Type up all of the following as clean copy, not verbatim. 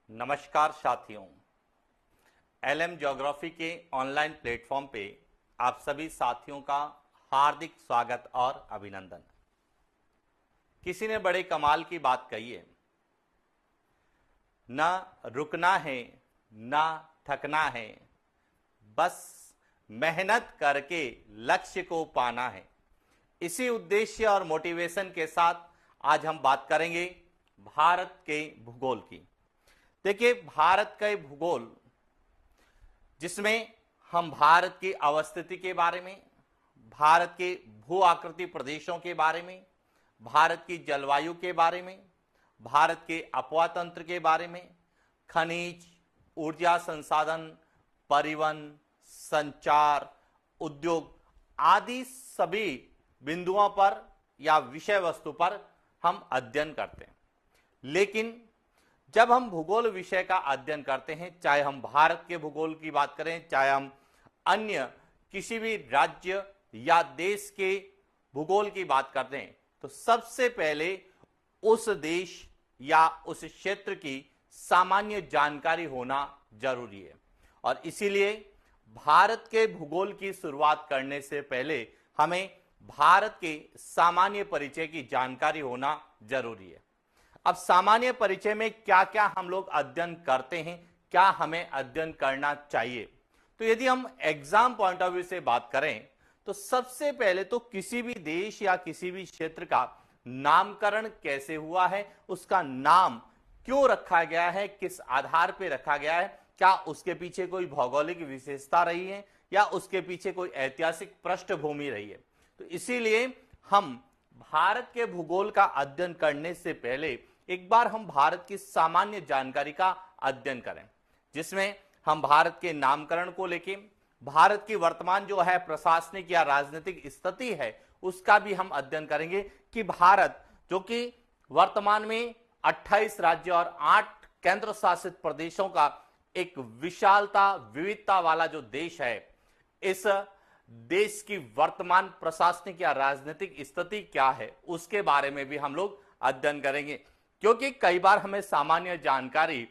नमस्कार साथियों, LM geography के ऑनलाइन प्लेटफॉर्म पे आप सभी साथियों का हार्दिक स्वागत और अभिनंदन। किसी ने बड़े कमाल की बात कही है, ना रुकना है ना थकना है, बस मेहनत करके लक्ष्य को पाना है। इसी उद्देश्य और मोटिवेशन के साथ आज हम बात करेंगे भारत के भूगोल की। देखिए, भारत का भूगोल जिसमें हम भारत की अवस्थिति के बारे में, भारत के भू आकृति प्रदेशों के बारे में, भारत की जलवायु के बारे में, भारत के अपवा तंत्र के बारे में, खनिज, ऊर्जा संसाधन, परिवहन, संचार, उद्योग आदि सभी बिंदुओं पर या विषय वस्तु पर हम अध्ययन करते हैं। लेकिन जब हम भूगोल विषय का अध्ययन करते हैं, चाहे हम भारत के भूगोल की बात करें, चाहे हम अन्य किसी भी राज्य या देश के भूगोल की बात करते हैं, तो सबसे पहले उस देश या उस क्षेत्र की सामान्य जानकारी होना जरूरी है। और इसीलिए भारत के भूगोल की शुरुआत करने से पहले हमें भारत के सामान्य परिचय की जानकारी होना जरूरी है। अब सामान्य परिचय में क्या क्या हम लोग अध्ययन करते हैं, क्या हमें अध्ययन करना चाहिए, तो यदि हम एग्जाम पॉइंट ऑफ व्यू से बात करें तो सबसे पहले तो किसी भी देश या किसी भी क्षेत्र का नामकरण कैसे हुआ है, उसका नाम क्यों रखा गया है, किस आधार पर रखा गया है, क्या उसके पीछे कोई भौगोलिक विशेषता रही है या उसके पीछे कोई ऐतिहासिक पृष्ठभूमि रही है। तो इसीलिए हम भारत के भूगोल का अध्ययन करने से पहले एक बार हम भारत की सामान्य जानकारी का अध्ययन करें, जिसमें हम भारत के नामकरण को लेके, भारत की वर्तमान जो है प्रशासनिक या राजनीतिक स्थिति है उसका भी हम अध्ययन करेंगे कि भारत जो कि वर्तमान में 28 राज्य और 8 केंद्र शासित प्रदेशों का एक विशालता विविधता वाला जो देश है, इस देश की वर्तमान प्रशासनिक या राजनीतिक स्थिति क्या है उसके बारे में भी हम लोग अध्ययन करेंगे। क्योंकि कई बार हमें सामान्य जानकारी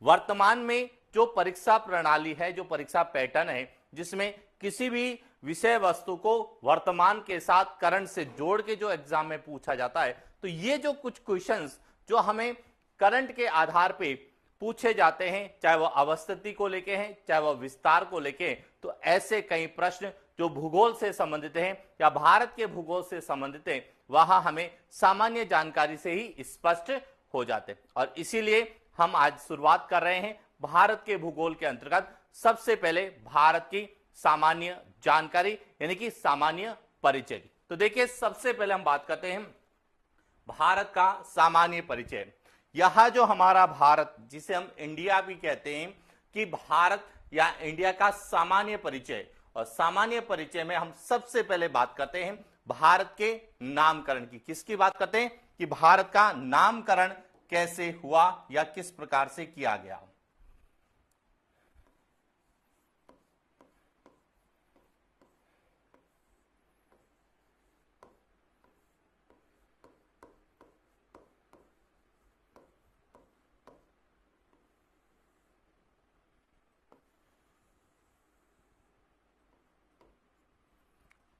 वर्तमान में जो परीक्षा प्रणाली है, जो परीक्षा पैटर्न है, जिसमें किसी भी विषय वस्तु को वर्तमान के साथ करंट से जोड़ के जो एग्जाम में पूछा जाता है, तो ये जो कुछ क्वेश्चंस जो हमें करंट के आधार पे पूछे जाते हैं, चाहे वह अवस्थिति को लेके हैं, चाहे वह विस्तार को लेके, तो ऐसे कई प्रश्न जो भूगोल से संबंधित हैं या भारत के भूगोल से संबंधित हैं, वहां हमें सामान्य जानकारी से ही स्पष्ट हो जाते। और इसीलिए हम आज शुरुआत कर रहे हैं भारत के भूगोल के अंतर्गत सबसे पहले भारत की सामान्य जानकारी यानी कि सामान्य परिचय की। तो देखिए, सबसे पहले हम बात करते हैं भारत का सामान्य परिचय। यह जो हमारा भारत, जिसे हम इंडिया भी कहते हैं, कि भारत या इंडिया का सामान्य परिचय, और सामान्य परिचय में हम सबसे पहले बात करते हैं भारत के नामकरण की। किसकी बात करते हैं कि भारत का नामकरण कैसे हुआ या किस प्रकार से किया गया।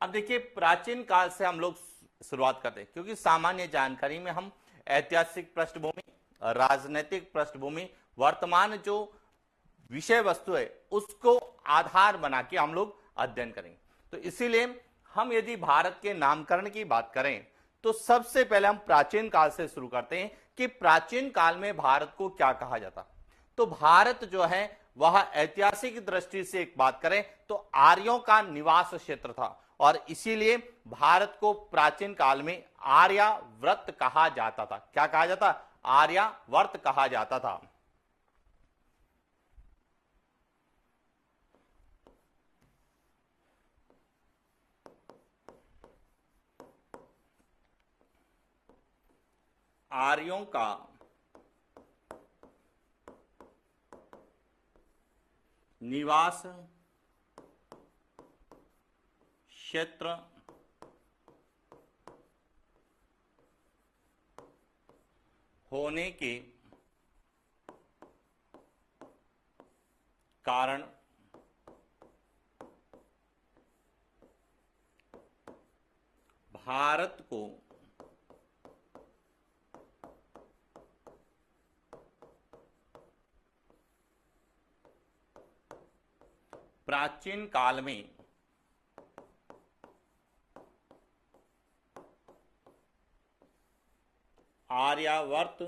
अब देखिए, प्राचीन काल से हम लोग शुरुआत करते हैं, क्योंकि सामान्य जानकारी में हम ऐतिहासिक पृष्ठभूमि, राजनीतिक पृष्ठभूमि, वर्तमान जो विषय वस्तु है उसको आधार बना के हम लोग अध्ययन करेंगे। तो इसीलिए हम यदि भारत के नामकरण की बात करें तो सबसे पहले हम प्राचीन काल से शुरू करते हैं कि प्राचीन काल में भारत को क्या कहा जाता। तो भारत जो है वह ऐतिहासिक दृष्टि से एक बात करें तो आर्यों का निवास क्षेत्र था, और इसीलिए भारत को प्राचीन काल में आर्यावर्त कहा जाता था। क्या कहा जाता? आर्यावर्त कहा जाता था। आर्यों का निवास क्षेत्र होने के कारण भारत को प्राचीन काल में आर्यावर्त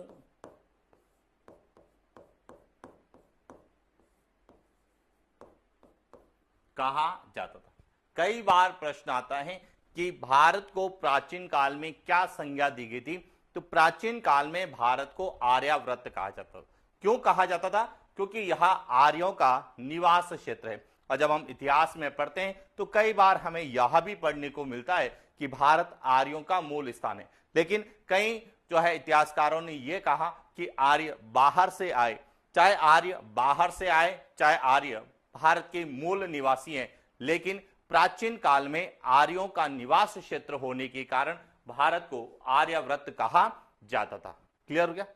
कहा जाता था। कई बार प्रश्न आता है कि भारत को प्राचीन काल में क्या संज्ञा दी गई थी, तो प्राचीन काल में भारत को आर्यावर्त कहा जाता था। क्यों कहा जाता था? क्योंकि यह आर्यों का निवास क्षेत्र है। और जब हम इतिहास में पढ़ते हैं तो कई बार हमें यह भी पढ़ने को मिलता है कि भारत आर्यों का मूल स्थान है। लेकिन कई जो है इतिहासकारों ने यह कहा कि आर्य बाहर से आए, चाहे आर्य बाहर से आए चाहे आर्य भारत के मूल निवासी हैं, लेकिन प्राचीन काल में आर्यों का निवास क्षेत्र होने के कारण भारत को आर्यावर्त कहा जाता था। क्लियर हो गया?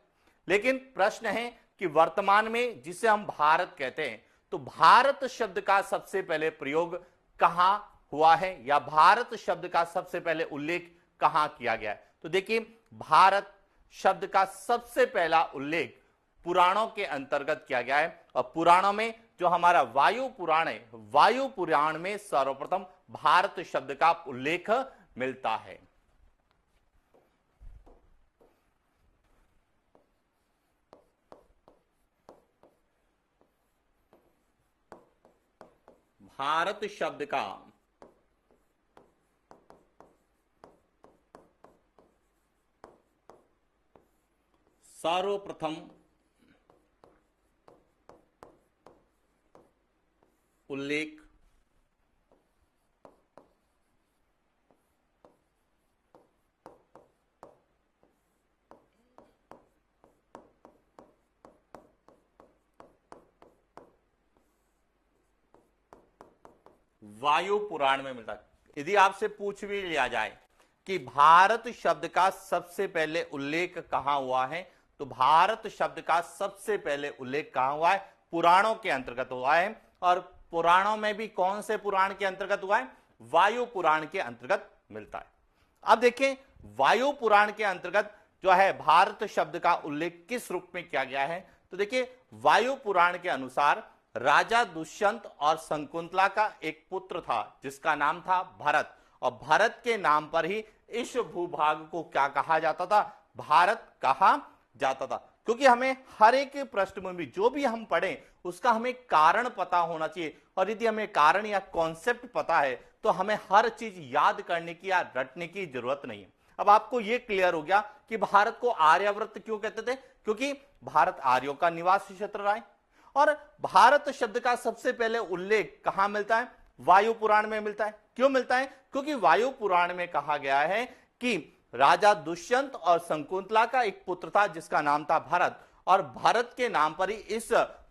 लेकिन प्रश्न है कि वर्तमान में जिसे हम भारत कहते हैं, तो भारत शब्द का सबसे पहले प्रयोग कहां हुआ है या भारत शब्द का सबसे पहले उल्लेख कहां किया गया है? तो देखिए, भारत शब्द का सबसे पहला उल्लेख पुराणों के अंतर्गत किया गया है। और पुराणों में जो हमारा वायु पुराण है, वायु पुराण में सर्वप्रथम भारत शब्द का उल्लेख मिलता है। भारत शब्द का सर्वप्रथम उल्लेख वायु पुराण में मिलता है। यदि आपसे पूछ भी लिया जाए कि भारत शब्द का सबसे पहले उल्लेख कहां हुआ है, तो भारत शब्द का सबसे पहले उल्लेख कहां हुआ है? पुराणों के अंतर्गत हुआ है। और पुराणों में भी कौन से पुराण के अंतर्गत हुआ है? वायु पुराण के अंतर्गत मिलता है। अब देखें, वायु पुराण के अंतर्गत जो है भारत शब्द का उल्लेख किस रूप में किया गया है? तो देखिए, वायु पुराण के अनुसार राजा दुष्यंत और शकुंतला का एक पुत्र था जिसका नाम था भरत, और भरत के नाम पर ही इस भूभाग को क्या कहा जाता था? भारत कहा जाता था। क्योंकि हमें हर एक प्रश्न में भी जो भी हम पढ़ें उसका हमें कारण पता होना चाहिए, और यदि हमें कारण या कॉन्सेप्ट पता है तो हमें हर चीज याद करने की या रटने की जरूरत नहीं है। अब आपको यह क्लियर हो गया कि भारत को आर्यावर्त क्यों कहते थे? क्योंकि भारत आर्यों का निवास क्षेत्र रहा है। और भारत शब्द का सबसे पहले उल्लेख कहां मिलता है? वायु पुराण में मिलता है। क्यों मिलता है? क्योंकि वायु पुराण में कहा गया है कि राजा दुष्यंत और शकुंतला का एक पुत्र था जिसका नाम था भरत, और भरत के नाम पर ही इस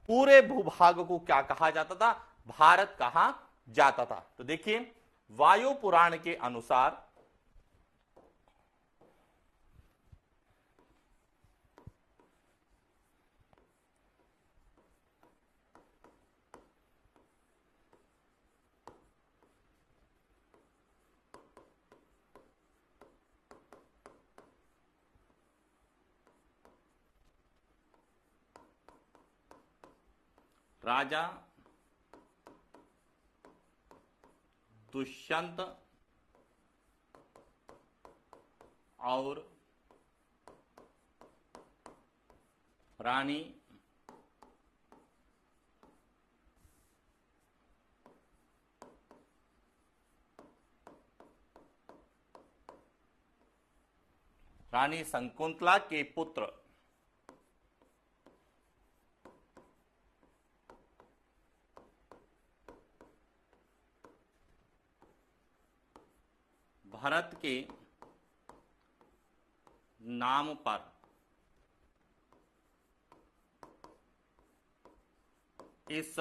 पूरे भूभाग को क्या कहा जाता था? भारत कहा जाता था। तो देखिए, वायु पुराण के अनुसार राजा दुष्यंत और रानी शकुंतला के पुत्र भरत के नाम पर इस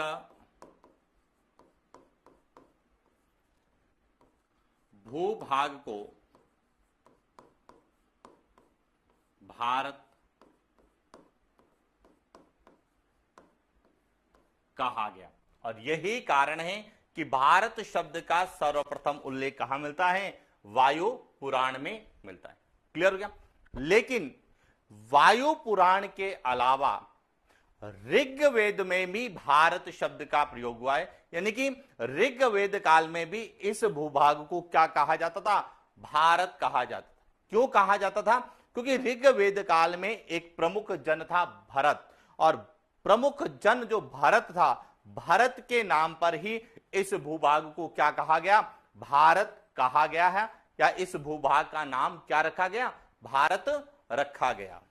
भूभाग को भारत कहा गया। और यही कारण है कि भारत शब्द का सर्वप्रथम उल्लेख कहां मिलता है? वायु पुराण में मिलता है। क्लियर हो गया? लेकिन वायु पुराण के अलावा ऋग्वेद में भी भारत शब्द का प्रयोग हुआ है, यानी कि ऋग्वेद काल में भी इस भूभाग को क्या कहा जाता था? भारत कहा जाता था। क्यों कहा जाता था? क्योंकि ऋग्वेद काल में एक प्रमुख जन था भरत, और प्रमुख जन जो भरत था, भरत के नाम पर ही इस भूभाग को क्या कहा गया? भारत कहा गया है, या इस भूभाग का नाम क्या रखा गया? भारत रखा गया।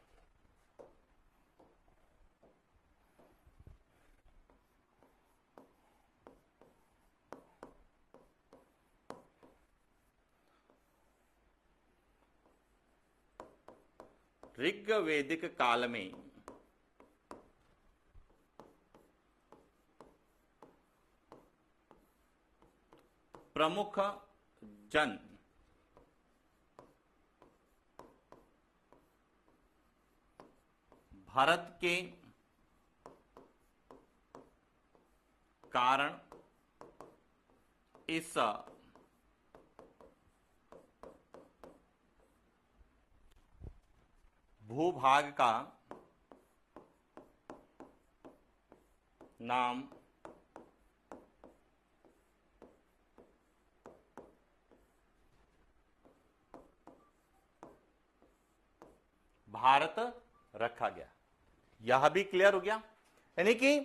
ऋग्वेदिक काल में प्रमुख जन भारत के कारण इस भूभाग का नाम भारत रखा गया। यह भी क्लियर हो गया? यानी कि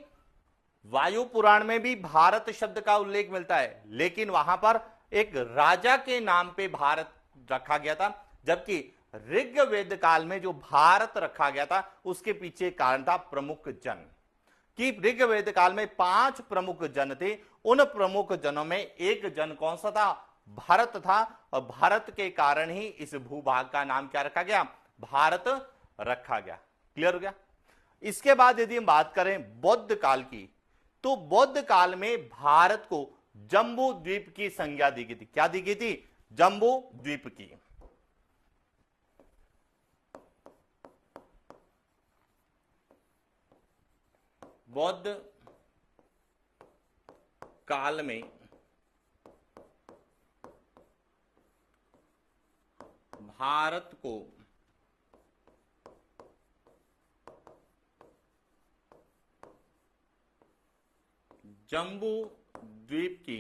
वायु पुराण में भी भारत शब्द का उल्लेख मिलता है, लेकिन वहां पर एक राजा के नाम पे भारत रखा गया था, जबकि ऋग्वेद काल में जो भारत रखा गया था उसके पीछे कारण था प्रमुख जन, कि ऋग्वेद काल में 5 प्रमुख जन थे। उन प्रमुख जनों में एक जन कौन सा था? भारत था, और भारत के कारण ही इस भूभाग का नाम क्या रखा गया? भारत रखा गया। क्लियर हो गया? इसके बाद यदि हम बात करें बौद्ध काल की, तो बौद्ध काल में भारत को जम्बू द्वीप की संज्ञा दी गई थी। क्या दी गई थी? जम्बू द्वीप की। बौद्ध काल में भारत को जम्बू द्वीप की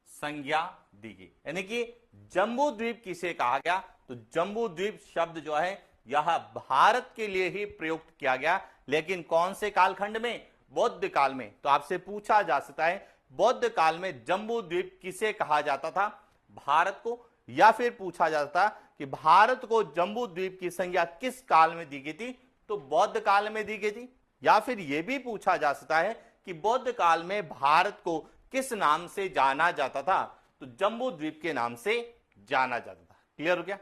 संज्ञा दी गई। यानी कि जम्बू द्वीप किसे कहा गया? तो जम्बू द्वीप शब्द जो है यह भारत के लिए ही प्रयुक्त किया गया, लेकिन कौन से कालखंड में? बौद्ध काल में। तो आपसे पूछा जा सकता है बौद्ध काल में जम्बू द्वीप किसे कहा जाता था? भारत को। या फिर पूछा जाता कि भारत को जम्बू द्वीप की संज्ञा किस काल में दी गई थी? तो बौद्ध काल में दी गई थी। या फिर यह भी पूछा जा सकता है कि बौद्ध काल में भारत को किस नाम से जाना जाता था? तो जम्बू द्वीप के नाम से जाना जाता था। क्लियर हो गया?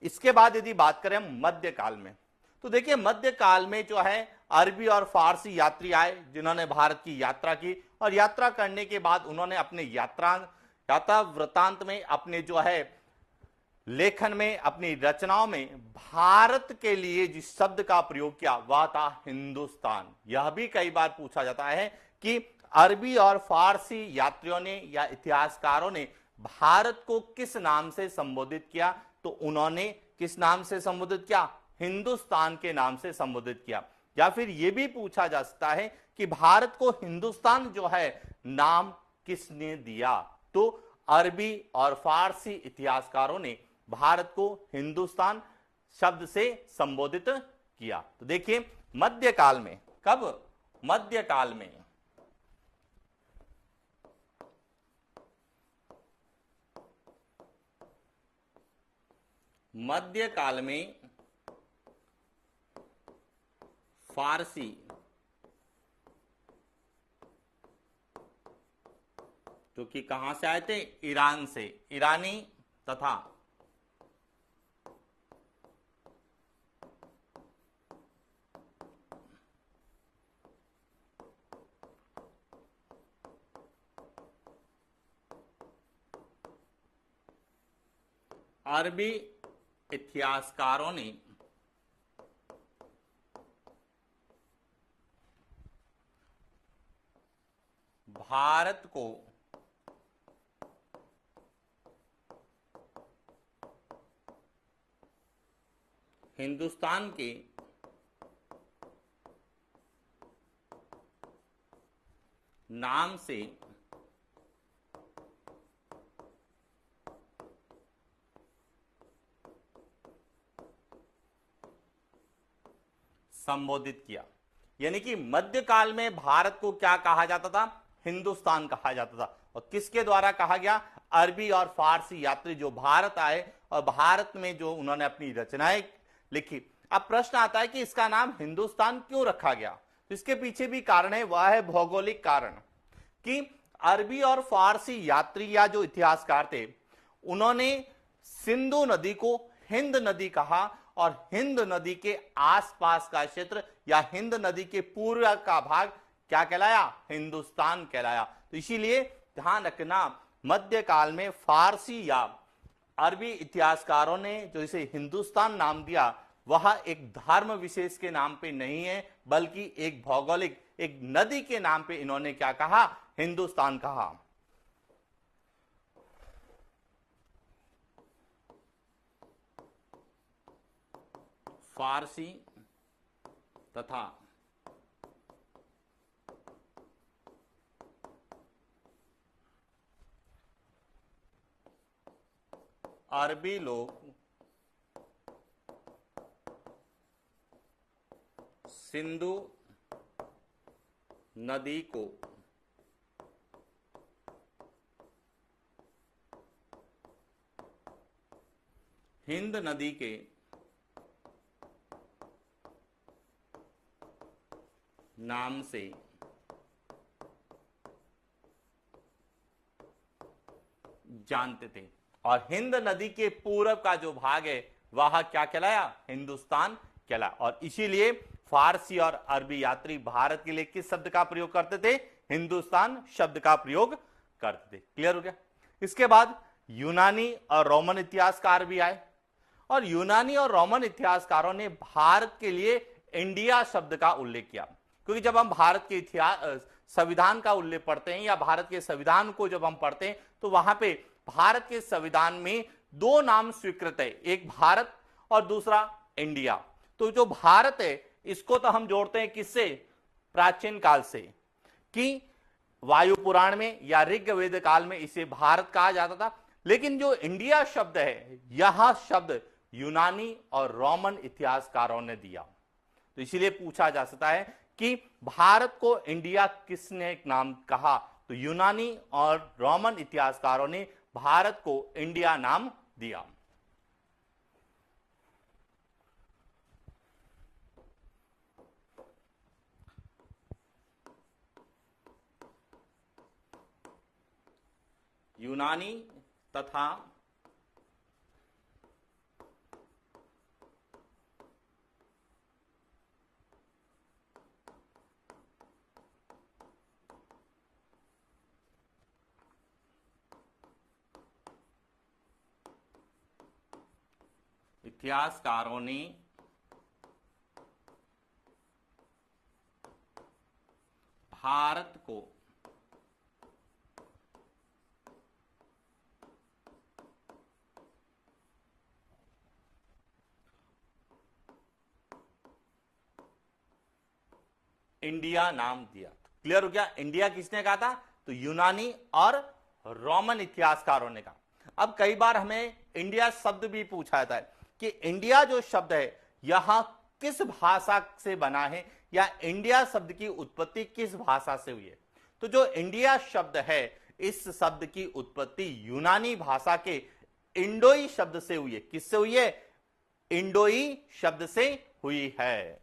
इसके बाद यदि बात करें हम मध्यकाल में, तो देखिए मध्यकाल में जो है अरबी और फारसी यात्री आए, जिन्होंने भारत की यात्रा की, और यात्रा करने के बाद उन्होंने अपने यात्रा वृतांत में, अपने जो है लेखन में, अपनी रचनाओं में भारत के लिए जिस शब्द का प्रयोग किया वह था हिंदुस्तान। यह भी कई बार पूछा जाता है कि अरबी और फारसी यात्रियों ने या इतिहासकारों ने भारत को किस नाम से संबोधित किया? तो उन्होंने किस नाम से संबोधित किया? हिंदुस्तान के नाम से संबोधित किया। या फिर यह भी पूछा जा सकता है कि भारत को हिंदुस्तान जो है नाम किसने दिया? तो अरबी और फारसी इतिहासकारों ने भारत को हिंदुस्तान शब्द से संबोधित किया। तो देखिए मध्यकाल में, कब? मध्यकाल में मध्यकाल में फारसी जो कि कहां से आए थे? ईरान से, ईरानी तथा अरबी इतिहासकारों ने भारत को हिंदुस्तान के नाम से संबोधित किया। यानी कि मध्यकाल में भारत को क्या कहा जाता था? हिंदुस्तान कहा जाता था। और किसके द्वारा कहा गया? अरबी और फारसी यात्री जो भारत आए और भारत में जो उन्होंने अपनी रचनाएं लिखी। अब प्रश्न आता है कि इसका नाम हिंदुस्तान क्यों रखा गया? तो इसके पीछे भी कारण है, वह है भौगोलिक कारण कि अरबी और फारसी यात्री या जो इतिहासकार थे उन्होंने सिंधु नदी को हिंद नदी कहा और हिंद नदी के आसपास का क्षेत्र या हिंद नदी के पूर्व का भाग क्या कहलाया? हिंदुस्तान कहलाया। तो इसीलिए ध्यान रखना, मध्यकाल में फारसी या अरबी इतिहासकारों ने जो इसे हिंदुस्तान नाम दिया वह एक धर्म विशेष के नाम पे नहीं है, बल्कि एक भौगोलिक एक नदी के नाम पे इन्होंने क्या कहा? हिंदुस्तान कहा। फारसी तथा अरबी लोग सिंधु नदी को हिंद नदी के नाम से जानते थे और हिंद नदी के पूरब का जो भाग है वह क्या कहलाया? हिंदुस्तान कहलाया। और इसीलिए फारसी और अरबी यात्री भारत के लिए किस शब्द का प्रयोग करते थे? हिंदुस्तान शब्द का प्रयोग करते थे। क्लियर हो गया? इसके बाद यूनानी और रोमन इतिहासकार भी आए और यूनानी और रोमन इतिहासकारों ने भारत के लिए इंडिया शब्द का उल्लेख किया। क्योंकि जब हम भारत के इतिहास संविधान का उल्लेख पढ़ते हैं या भारत के संविधान को जब हम पढ़ते हैं तो वहां पे भारत के संविधान में दो नाम स्वीकृत है, एक भारत और दूसरा इंडिया। तो जो भारत है इसको तो हम जोड़ते हैं किससे? प्राचीन काल से, कि वायु पुराण में या ऋग्वेद काल में इसे भारत कहा जाता था। लेकिन जो इंडिया शब्द है यह शब्द यूनानी और रोमन इतिहासकारों ने दिया। तो इसीलिए पूछा जा सकता है कि भारत को इंडिया किसने नाम कहा? तो यूनानी और रोमन इतिहासकारों ने भारत को इंडिया नाम दिया। यूनानी तथा इतिहासकारों ने भारत को इंडिया नाम दिया। क्लियर हो गया? इंडिया किसने कहा था? तो यूनानी और रोमन इतिहासकारों ने कहा। अब कई बार हमें इंडिया शब्द भी पूछा जाता है कि इंडिया जो शब्द है यहां किस भाषा से बना है या इंडिया शब्द की उत्पत्ति किस भाषा से हुई है। तो जो इंडिया शब्द है इस शब्द की उत्पत्ति यूनानी भाषा के इंडोई शब्द से हुई है। किससे हुई है? इंडोई शब्द से हुई है।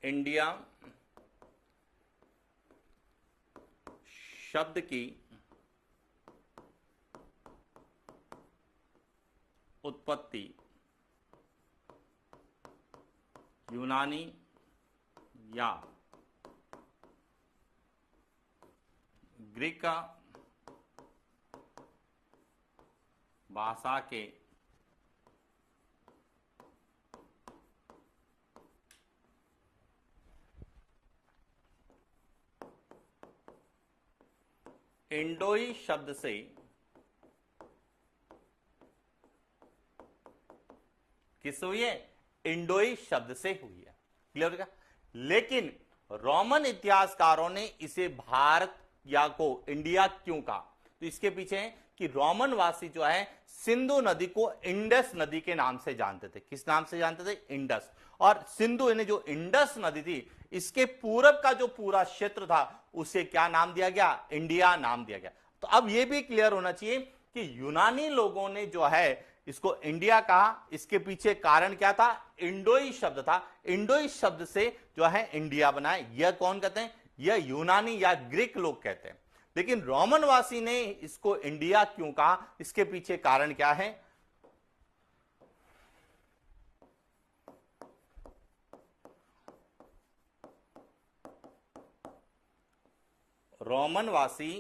इंडिया शब्द की उत्पत्ति यूनानी या ग्रीक भाषा के इंडोई शब्द से किस हुई है? इंडोई शब्द से हुई है। क्लियर हो गया? लेकिन रोमन इतिहासकारों ने इसे भारत या को इंडिया क्यों कहा? तो इसके पीछे है कि रोमन वासी जो है सिंधु नदी को इंडस नदी के नाम से जानते थे। किस नाम से जानते थे? इंडस। और सिंधु यानी जो इंडस नदी थी, इसके पूरब का जो पूरा क्षेत्र था उसे क्या नाम दिया गया? इंडिया नाम दिया गया। तो अब यह भी क्लियर होना चाहिए कि यूनानी लोगों ने जो है इसको इंडिया कहा, इसके पीछे कारण क्या था? इंडोई शब्द था। इंडोई शब्द से जो है इंडिया बनाए। यह कौन कहते हैं? यह यूनानी या ग्रीक लोग कहते हैं। लेकिन रोमनवासी ने इसको इंडिया क्यों कहा? इसके पीछे कारण क्या है? रोमनवासी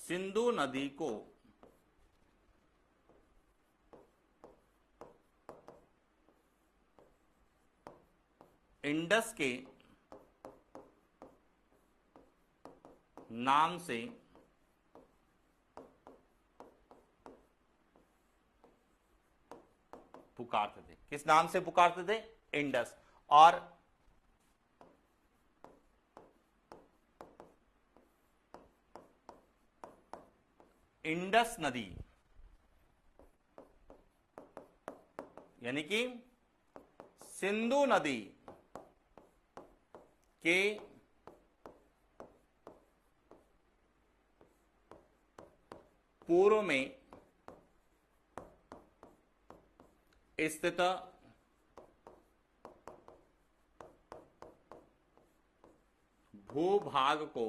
सिंधु नदी को इंडस के नाम से पुकारते थे। किस नाम से पुकारते थे? इंडस। और इंडस नदी यानी कि सिंधु नदी के पूर्व में स्थित भूभाग को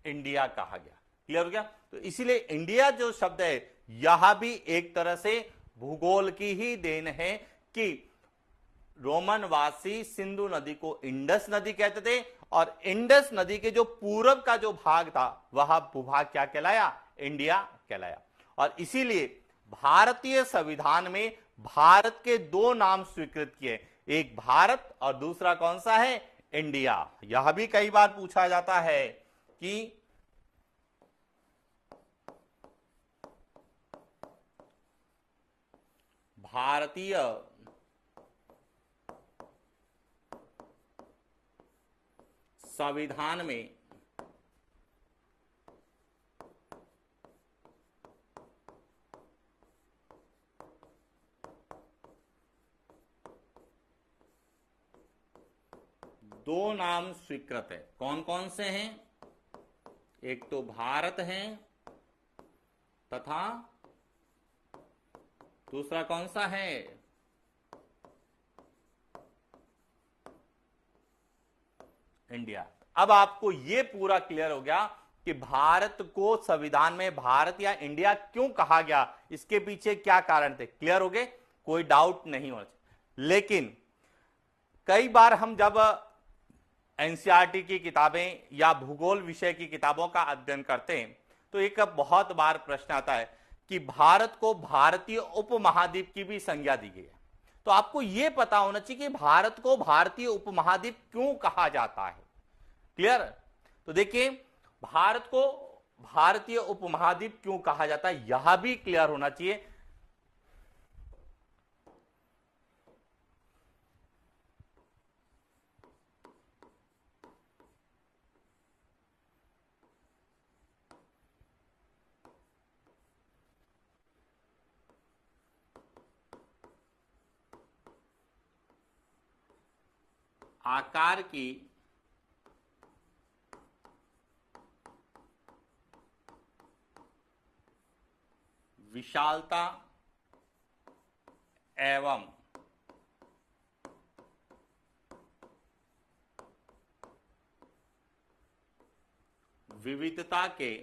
इंडिया कहा गया। क्लियर हो गया? तो इसीलिए इंडिया जो शब्द है यह भी एक तरह से भूगोल की ही देन है कि रोमनवासी सिंधु नदी को इंडस नदी कहते थे और इंडस नदी के जो पूरब का जो भाग था वह भूभाग क्या कहलाया? इंडिया कहलाया। और इसीलिए भारतीय संविधान में भारत के दो नाम स्वीकृत किए, एक भारत और दूसरा कौन सा है? इंडिया। यह भी कई बार पूछा जाता है कि भारतीय संविधान में दो नाम स्वीकृत है। कौन कौन से हैं? एक तो भारत है तथा दूसरा कौन सा है? इंडिया। अब आपको यह पूरा क्लियर हो गया कि भारत को संविधान में भारत या इंडिया क्यों कहा गया, इसके पीछे क्या कारण थे। क्लियर हो गए? कोई डाउट नहीं होना चाहिए। लेकिन कई बार हम जब एनसीईआरटी की किताबें या भूगोल विषय की किताबों का अध्ययन करते हैं तो एक बहुत बार प्रश्न आता है कि भारत को भारतीय उपमहाद्वीप की भी संज्ञा दी गई है। तो आपको यह पता होना चाहिए कि भारत को भारतीय उपमहाद्वीप क्यों कहा जाता है। क्लियर? तो देखिए, भारत को भारतीय उपमहाद्वीप क्यों कहा जाता है यह भी क्लियर होना चाहिए। आकार की विशालता एवं विविधता के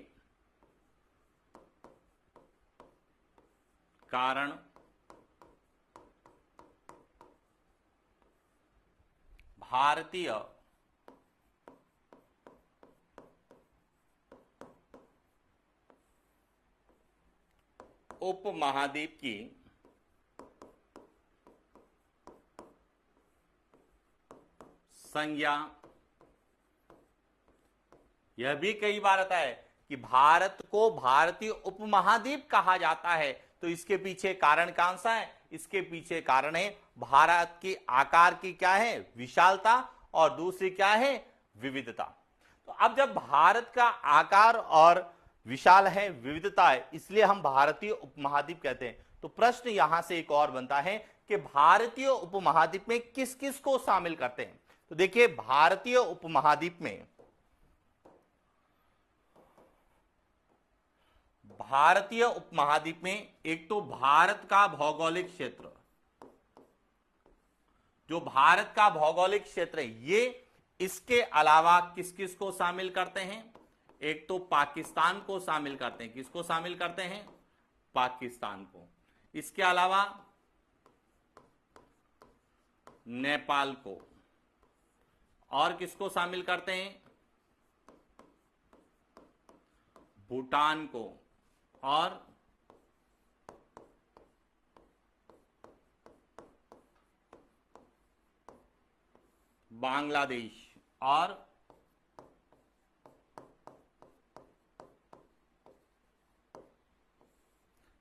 कारण भारतीय उपमहाद्वीप की संज्ञा, यह भी कई बार आता है कि भारत को भारतीय उपमहाद्वीप कहा जाता है, तो इसके पीछे कारण कौन सा है? इसके पीछे कारण है भारत के आकार की क्या है? विशालता, और दूसरी क्या है? विविधता। तो अब जब भारत का आकार और विशाल है, विविधता है, इसलिए हम भारतीय उपमहाद्वीप कहते हैं। तो प्रश्न यहां से एक और बनता है कि भारतीय उपमहाद्वीप में किस किस को शामिल करते हैं। तो देखिए, भारतीय उपमहाद्वीप में एक तो भारत का भौगोलिक क्षेत्र, जो भारत का भौगोलिक क्षेत्र है, ये इसके अलावा किस किस को शामिल करते हैं? एक तो पाकिस्तान को शामिल करते हैं। किसको शामिल करते हैं? पाकिस्तान को। इसके अलावा नेपाल को, और किसको शामिल करते हैं? भूटान को, और बांग्लादेश, और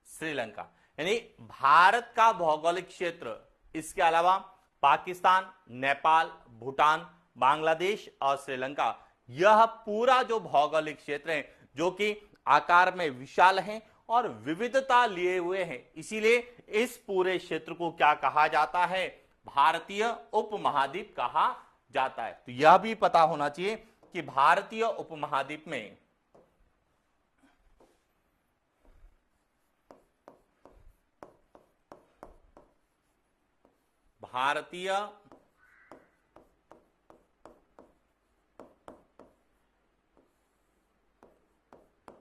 श्रीलंका। यानी भारत का भौगोलिक क्षेत्र, इसके अलावा पाकिस्तान, नेपाल, भूटान, बांग्लादेश और श्रीलंका, यह पूरा जो भौगोलिक क्षेत्र है, जो कि आकार में विशाल है और विविधता लिए हुए हैं, इसीलिए इस पूरे क्षेत्र को क्या कहा जाता है? भारतीय उपमहाद्वीप कहा जाता है। तो यह भी पता होना चाहिए कि भारतीय उपमहाद्वीप में भारतीय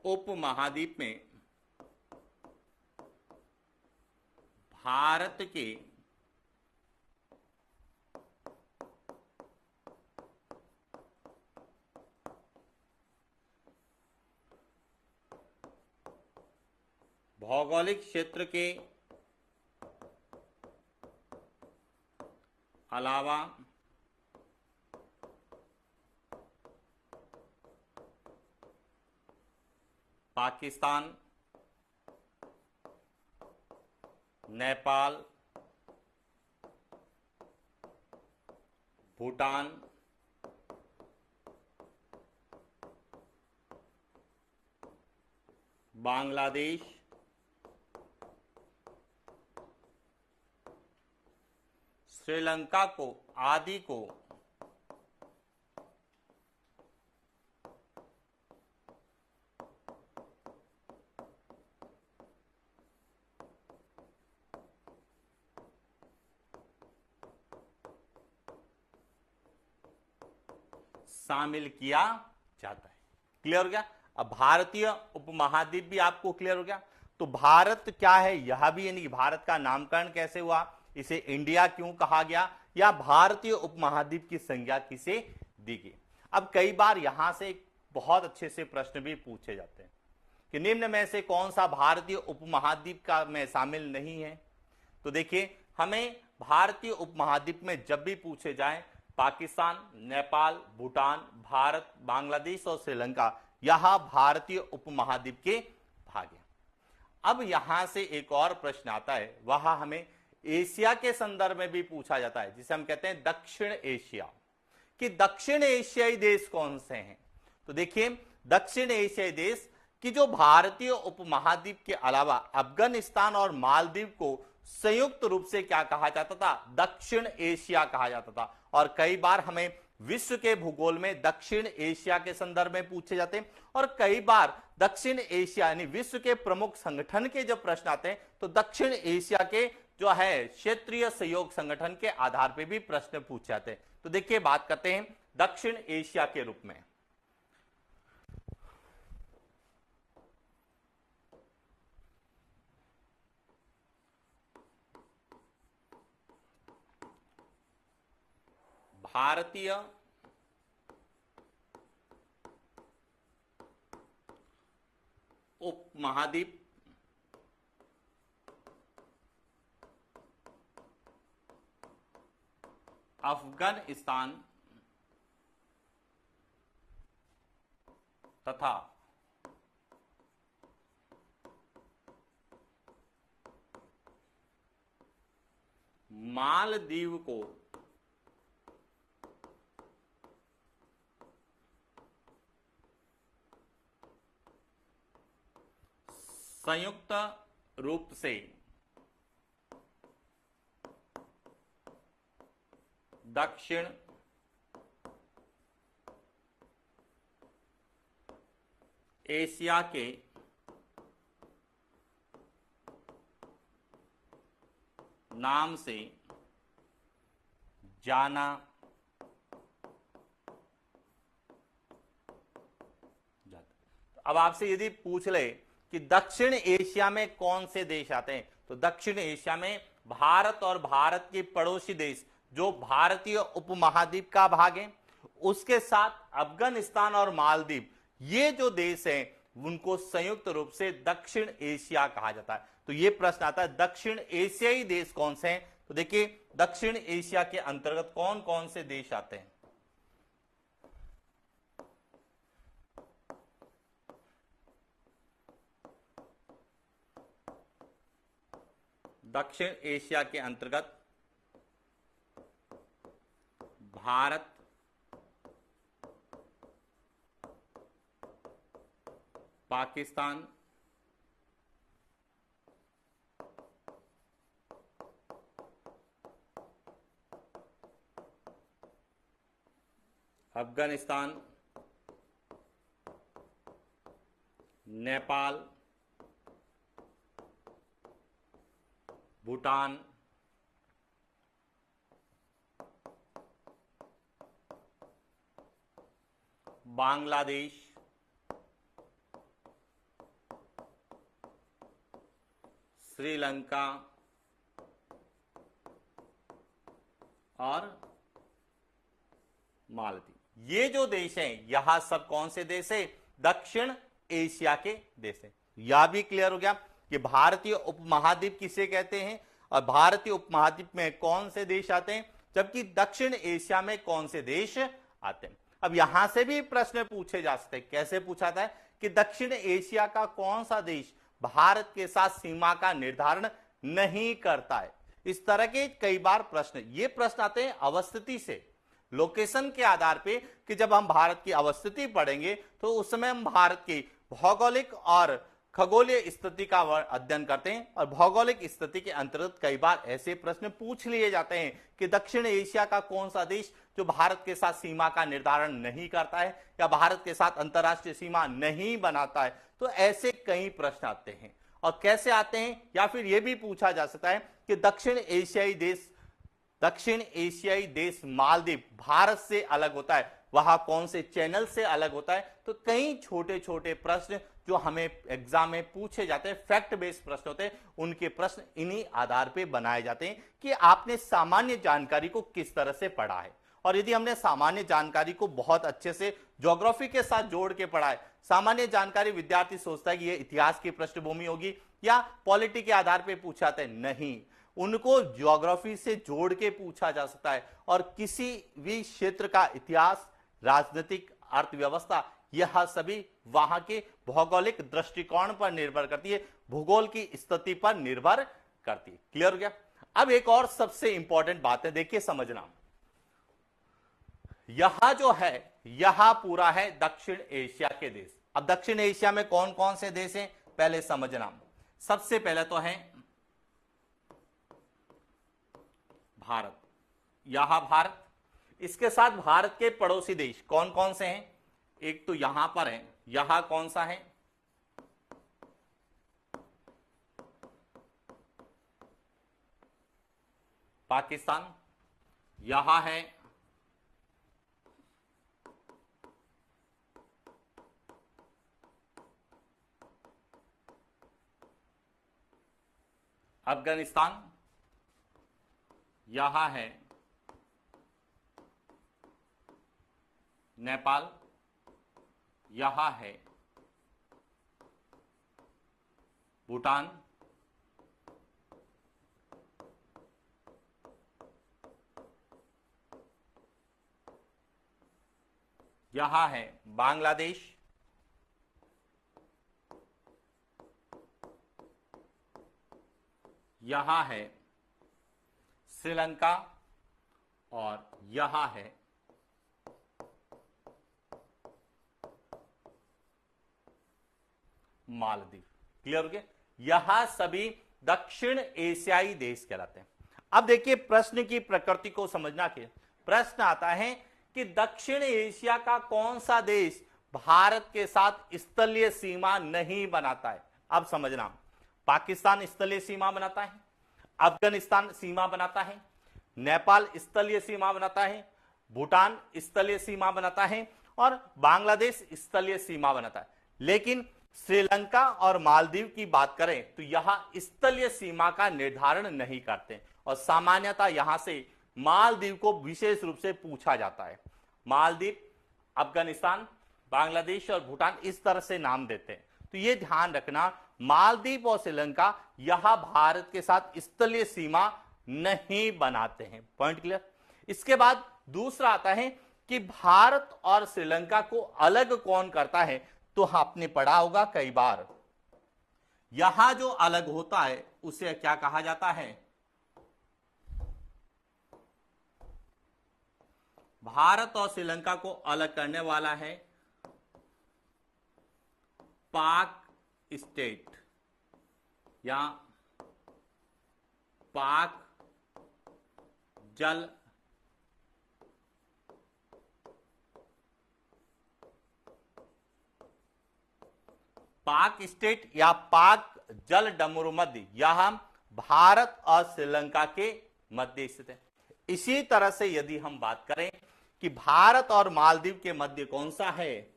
उपमहाद्वीप में भारत के भौगोलिक क्षेत्र के अलावा पाकिस्तान, नेपाल, भूटान, बांग्लादेश, श्रीलंका को आदि को शामिल किया जाता है। क्लियर हो गया? अब भारतीय उपमहाद्वीप भी आपको क्लियर हो गया। तो भारत क्या है, यह भी, यानी भारत का नामकरण कैसे हुआ, इसे इंडिया क्यों कहा गया, या भारतीय उपमहाद्वीप की संज्ञा किसे दी गई। अब कई बार यहां से बहुत अच्छे से प्रश्न भी पूछे जाते हैं कि निम्न में से कौन सा भारतीय उपमहाद्वीप का में शामिल नहीं है। तो देखिए, हमें भारतीय उपमहाद्वीप में जब भी पूछे जाए, पाकिस्तान, नेपाल, भूटान, भारत, बांग्लादेश और श्रीलंका, यह भारतीय उपमहाद्वीप के भाग हैं। अब यहां से एक और प्रश्न आता है, वह हमें एशिया के संदर्भ में भी पूछा जाता है, जिसे हम कहते हैं दक्षिण एशिया, कि दक्षिण एशियाई देश कौन से हैं। तो देखिए, दक्षिण एशियाई देश कि जो भारतीय उपमहाद्वीप के अलावा अफगानिस्तान और मालदीव को संयुक्त रूप से क्या कहा जाता था? दक्षिण एशिया कहा जाता था। और कई बार हमें विश्व के भूगोल में दक्षिण एशिया के संदर्भ में पूछे जाते हैं, और कई बार दक्षिण एशिया यानी विश्व के प्रमुख संगठन के जब प्रश्न आते हैं, तो दक्षिण एशिया के जो है क्षेत्रीय सहयोग संगठन के आधार पर भी प्रश्न पूछे जाते हैं। तो देखिए, बात करते हैं दक्षिण एशिया के रूप में। भारतीय उपमहाद्वीप अफगानिस्तान तथा मालदीव को संयुक्त रूप से दक्षिण एशिया के नाम से जाना जाता। अब आपसे यदि पूछ ले कि दक्षिण एशिया में कौन से देश आते हैं, तो दक्षिण एशिया में भारत और भारत के पड़ोसी देश जो भारतीय उपमहाद्वीप का भाग है, उसके साथ अफगानिस्तान और मालदीव, ये जो देश हैं उनको संयुक्त रूप से दक्षिण एशिया कहा जाता है। तो ये प्रश्न आता है दक्षिण एशियाई देश कौन से हैं, तो देखिए दक्षिण एशिया के अंतर्गत कौन कौन से देश आते हैं। दक्षिण एशिया के अंतर्गत भारत, पाकिस्तान, अफगानिस्तान, नेपाल, भूटान, बांग्लादेश, श्रीलंका और मालदीव। ये जो देश हैं यहां सब कौन से देश है, दक्षिण एशिया के देश हैं। यह भी क्लियर हो गया कि भारतीय उपमहाद्वीप किसे कहते हैं और भारतीय उपमहाद्वीप में कौन से देश आते हैं, जबकि दक्षिण एशिया में कौन से देश आते हैं। अब यहां से भी प्रश्न पूछे जा सकते हैं। कैसे पूछा था कि दक्षिण एशिया का कौन सा देश भारत के साथ सीमा का निर्धारण नहीं करता है। इस तरह के कई बार प्रश्न, ये प्रश्न आते हैं अवस्थिति से, लोकेशन के आधार पे, कि जब हम भारत की अवस्थिति पढ़ेंगे तो उस समय हम भारत की भौगोलिक और खगोलीय स्थिति का अध्ययन करते हैं और भौगोलिक स्थिति के अंतर्गत कई बार ऐसे प्रश्न पूछ लिए जाते हैं कि दक्षिण एशिया का कौन सा देश जो भारत के साथ सीमा का निर्धारण नहीं करता है या भारत के साथ अंतरराष्ट्रीय सीमा नहीं बनाता है। तो ऐसे कई प्रश्न आते हैं। और कैसे आते हैं, या फिर यह भी पूछा जा सकता है कि दक्षिण एशियाई देश मालदीव भारत से अलग होता है, वहां कौन से चैनल से अलग होता है। तो कई छोटे छोटे प्रश्न जो हमें एग्जाम में पूछे जाते हैं, फैक्ट बेस्ड प्रश्न होते हैं, उनके प्रश्न इन्हीं आधार पे बनाए जाते हैं कि आपने सामान्य जानकारी को किस तरह से पढ़ा है। और यदि हमने सामान्य जानकारी को बहुत अच्छे से ज्योग्राफी के साथ जोड़ के पढ़ा है, सामान्य जानकारी विद्यार्थी सोचता है कि यह इतिहास की पृष्ठभूमि होगी या पॉलिटी के आधार पर पूछा जाता है, नहीं, उनको ज्योग्राफी से जोड़ के पूछा जा सकता है। और किसी भी क्षेत्र का इतिहास, राजनीतिक, अर्थव्यवस्था, यह सभी वहां के भौगोलिक दृष्टिकोण पर निर्भर करती है, भूगोल की स्थिति पर निर्भर करती है। क्लियर हो गया। अब एक और सबसे इंपॉर्टेंट बात है, देखिए समझना, यह जो है यह पूरा है दक्षिण एशिया के देश। अब दक्षिण एशिया में कौन कौन से देश हैं पहले समझना। सबसे पहले तो है भारत, यह भारत, इसके साथ भारत के पड़ोसी देश कौन कौन से हैं, एक तो यहां पर है, यहां कौन सा है, पाकिस्तान, यहां है अफगानिस्तान, यहां है नेपाल यहां है, भूटान यहां है, बांग्लादेश यहां है, श्रीलंका और यहां है मालदीव। क्लियर हो गया? यहां सभी दक्षिण एशियाई देश कहलाते हैं। अब देखिए प्रश्न की प्रकृति को समझना के प्रश्न आता है कि दक्षिण एशिया का कौन सा देश भारत के साथ स्थलीय सीमा नहीं बनाता है। अब समझना, पाकिस्तान स्थलीय सीमा बनाता है, अफगानिस्तान सीमा बनाता है, नेपाल स्थलीय सीमा बनाता है, भूटान स्थलीय सीमा बनाता है और बांग्लादेश स्थलीय सीमा बनाता है। लेकिन श्रीलंका और मालदीव की बात करें तो यहां स्थलीय सीमा का निर्धारण नहीं करते और सामान्यतः यहां से मालदीव को विशेष रूप से पूछा जाता है। मालदीव, अफगानिस्तान, बांग्लादेश और भूटान इस तरह से नाम देते हैं। तो यह ध्यान रखना, मालदीव और श्रीलंका यहां भारत के साथ स्थलीय सीमा नहीं बनाते हैं। Point clear? इसके बाद दूसरा आता है कि भारत और श्रीलंका को अलग कौन करता है। तो आपने पढ़ा होगा कई बार, यहां जो अलग होता है उसे क्या कहा जाता है? भारत और श्रीलंका को अलग करने वाला है पाक स्टेट या पाक जल पाक स्टेट या पाक जल डमरू मध्य, यह भारत और श्रीलंका के मध्य स्थित है। इसी तरह से यदि हम बात करें कि भारत और मालदीव के मध्य कौन सा है,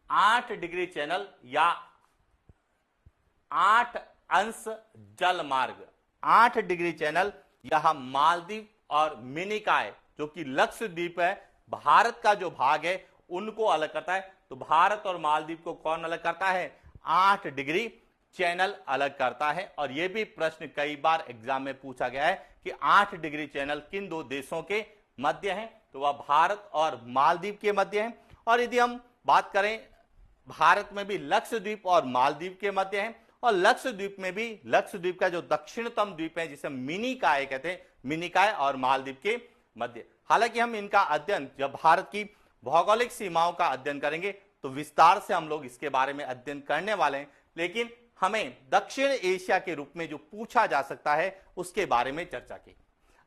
8 डिग्री चैनल या 8 अंश जल मार्ग, 8 डिग्री चैनल यह मालदीव और मिनिकॉय जो कि लक्षद्वीप है, भारत का जो भाग है उनको अलग करता है। तो भारत और मालदीव को कौन अलग करता है? 8 डिग्री चैनल अलग करता है। और यह भी प्रश्न कई बार एग्जाम में पूछा गया है कि 8 डिग्री चैनल किन दो देशों के मध्य है। तो वह भारत और मालदीव के मध्य है। और यदि हम बात करें, भारत में भी लक्षद्वीप और मालदीव के मध्य है और लक्षद्वीप में भी लक्षद्वीप का जो दक्षिणतम द्वीप है जिसे मिनिकॉय कहते हैं, मिनिकॉय और मालदीव के मध्य। हालांकि हम इनका अध्ययन जब भारत की भौगोलिक सीमाओं का अध्ययन करेंगे तो विस्तार से हम लोग इसके बारे में अध्ययन करने वाले हैं, लेकिन हमें दक्षिण एशिया के रूप में जो पूछा जा सकता है उसके बारे में चर्चा की।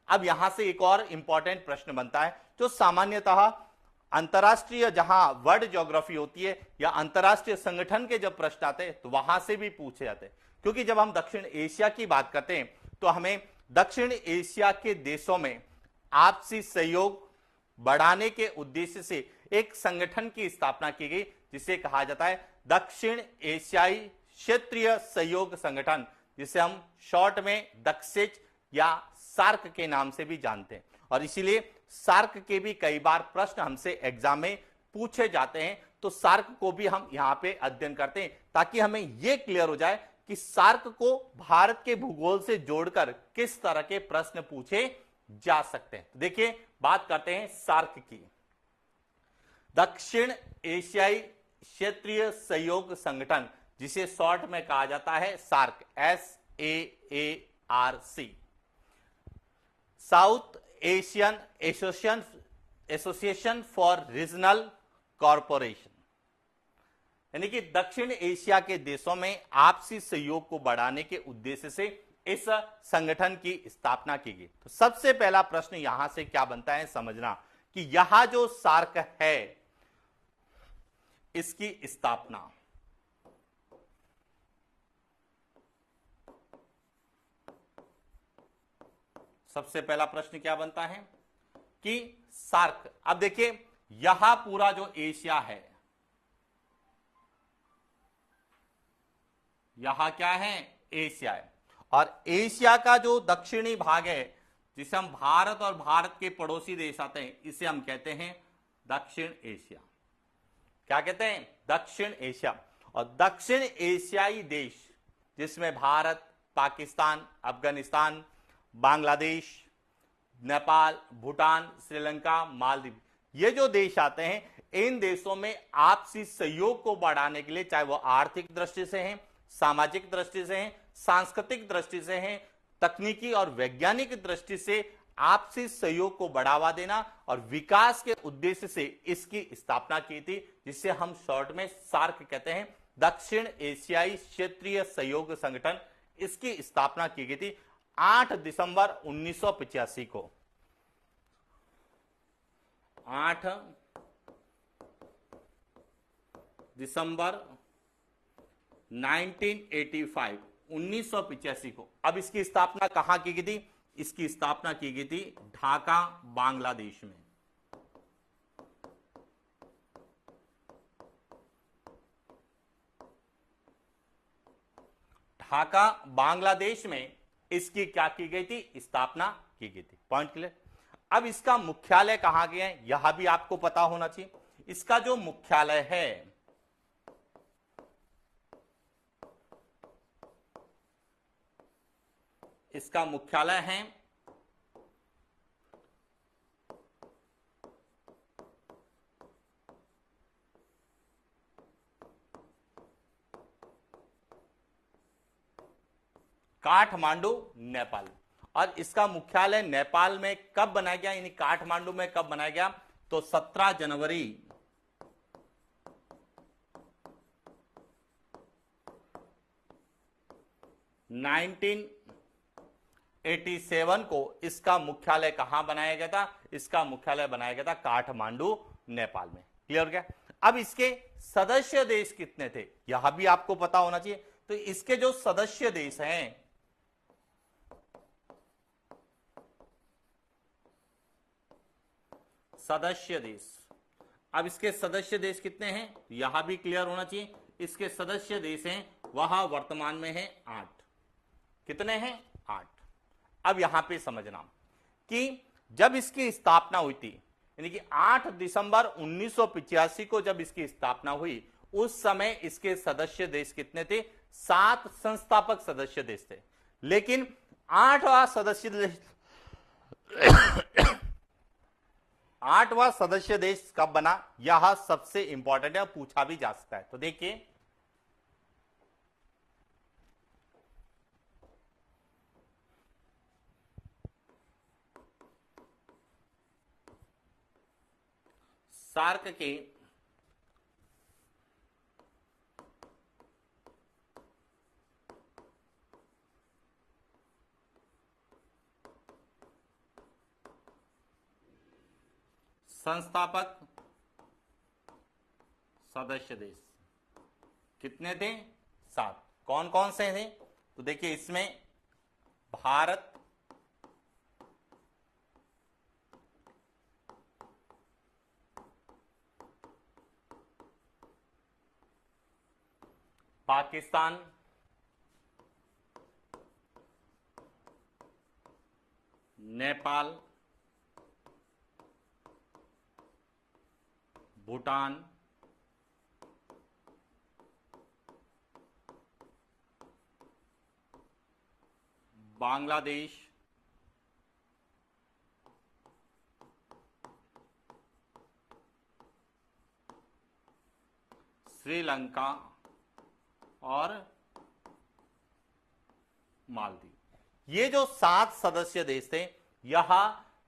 अब यहां से एक और इंपॉर्टेंट प्रश्न बनता है जो सामान्यतः अंतरराष्ट्रीय जहां वर्ल्ड ज्योग्राफी होती है या अंतरराष्ट्रीय संगठन के जब प्रश्न आते हैं तो वहां से भी पूछे जाते हैं। क्योंकि जब हम दक्षिण एशिया की बात करते हैं तो हमें दक्षिण एशिया के देशों में आपसी सहयोग बढ़ाने के उद्देश्य से एक संगठन की स्थापना की गई जिसे कहा जाता है दक्षिण एशियाई क्षेत्रीय सहयोग संगठन, जिसे हम शॉर्ट में दक्षिच या सार्क के नाम से भी जानते हैं। और इसीलिए सार्क के भी कई बार प्रश्न हमसे एग्जाम में पूछे जाते हैं। तो सार्क को भी हम यहां पे अध्ययन करते हैं ताकि हमें यह क्लियर हो जाए कि सार्क को भारत के भूगोल से जोड़कर किस तरह के प्रश्न पूछे जा सकते हैं। देखिए बात करते हैं सार्क की। दक्षिण एशियाई क्षेत्रीय सहयोग संगठन, जिसे शॉर्ट में कहा जाता है SAARC, SAARC, south Asian association for regional corporation, यानी कि दक्षिण एशिया के देशों में आपसी सहयोग को बढ़ाने के उद्देश्य से इस संगठन की स्थापना की गई। तो सबसे पहला प्रश्न यहां से क्या बनता है समझना कि यहां जो सार्क है इसकी स्थापना सबसे पहला प्रश्न क्या बनता है कि सार्क, अब देखिए यहां पूरा जो एशिया है, यहां क्या है? एशिया है। और एशिया का जो दक्षिणी भाग है, जिसे हम भारत और भारत के पड़ोसी देश आते हैं, इसे हम कहते हैं दक्षिण एशिया। क्या कहते हैं? दक्षिण एशिया। और दक्षिण एशियाई देश जिसमें भारत, पाकिस्तान, अफगानिस्तान, बांग्लादेश, नेपाल, भूटान, श्रीलंका, मालदीव, ये जो देश आते हैं, इन देशों में आपसी सहयोग को बढ़ाने के लिए, चाहे वो आर्थिक दृष्टि से हैं, सामाजिक दृष्टि से हैं, सांस्कृतिक दृष्टि से हैं, तकनीकी और वैज्ञानिक दृष्टि से आपसी सहयोग को बढ़ावा देना और विकास के उद्देश्य से इसकी स्थापना की थी, जिसे हम शॉर्ट में सार्क कहते हैं, दक्षिण एशियाई क्षेत्रीय सहयोग संगठन। इसकी स्थापना की गई थी 8 दिसंबर 1985 को। 8 दिसंबर 1985, 1985 को। अब इसकी स्थापना कहां की गई थी? इसकी स्थापना की गई थी ढाका, बांग्लादेश में। ढाका, बांग्लादेश में इसकी क्या की गई थी? स्थापना की गई थी। Point clear? अब इसका मुख्यालय कहां गया है, यह भी आपको पता होना चाहिए। इसका जो मुख्यालय है, इसका मुख्यालय है काठमांडू, नेपाल। और इसका मुख्यालय नेपाल में कब बनाया गया, यानी काठमांडू में कब बनाया गया? तो 17 जनवरी 1987 को इसका मुख्यालय कहां बनाया गया था? इसका मुख्यालय बनाया गया था काठमांडू, नेपाल में। क्लियर क्या? अब इसके सदस्य देश कितने थे, यह भी आपको पता होना चाहिए। तो इसके जो सदस्य देश हैं, सदस्य देश, अब इसके सदस्य देश कितने हैं, यहां भी क्लियर होना चाहिए। इसके सदस्य देश हैं, वहां वर्तमान में है 8। कितने हैं? 8। अब यहां पे समझना कि जब इसकी स्थापना हुई थी, यानी कि 8 दिसंबर 1985 को जब इसकी स्थापना हुई, उस समय इसके सदस्य देश कितने थे? 7 संस्थापक सदस्य देश थे। लेकिन 8वां सदस्य देश 8वां सदस्य देश कब बना, यह सबसे इंपॉर्टेंट है, पूछा भी जा सकता है। तो देखिए, सार्क के संस्थापक सदस्य देश कितने थे? 7। कौन कौन से थे? तो देखिए, इसमें भारत, पाकिस्तान, नेपाल, भूटान, बांग्लादेश, श्रीलंका और मालदीव। ये जो 7 सदस्य देश थे, यह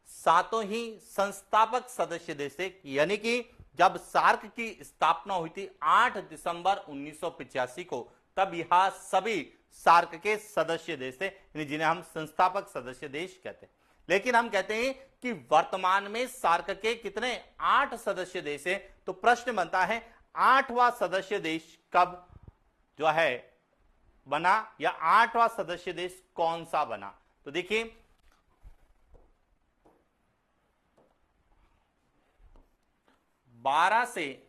सातों ही संस्थापक सदस्य देश थे। यानी कि जब सार्क की स्थापना हुई थी 8 दिसंबर 1985 को, तब यह सभी सार्क के सदस्य देश थे, जिन्हें हम संस्थापक सदस्य देश कहते हैं। लेकिन हम कहते हैं कि वर्तमान में सार्क के कितने? 8 सदस्य देश हैं। तो प्रश्न बनता है, 8वां सदस्य देश कब जो है बना, या 8वां सदस्य देश कौन सा बना? तो देखिए, 12 से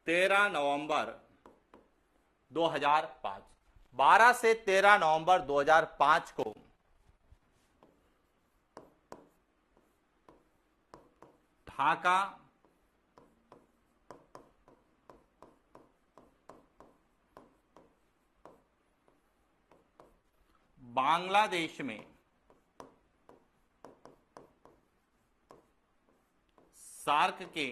12 13 नवंबर 2005, 12 से 13 नवंबर 2005 को ढाका बांग्लादेश में सार्क के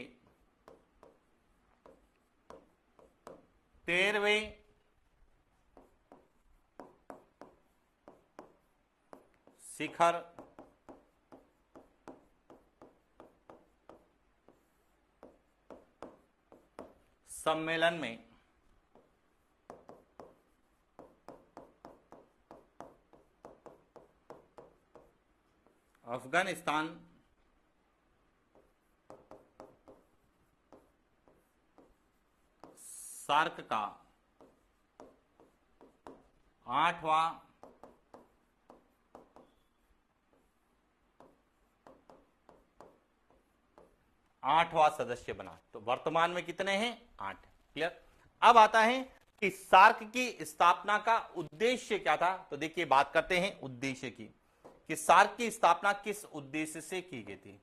13वें शिखर सम्मेलन में अफगानिस्तान सार्क का 8वां सदस्य बना। तो वर्तमान में कितने हैं? 8। क्लियर। अब आता है कि सार्क की स्थापना का उद्देश्य क्या था। तो देखिए बात करते हैं उद्देश्य की, कि सार्क की स्थापना किस उद्देश्य से की गई थी।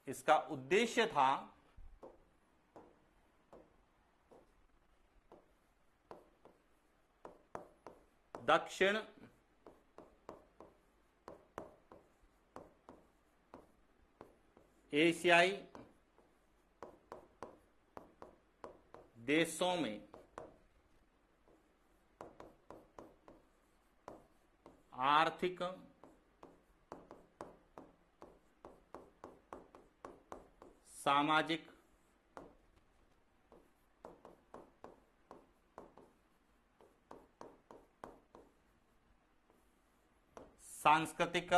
इसका उद्देश्य था दक्षिण एशियाई देशों में आर्थिक, सामाजिक, सांस्कृतिक,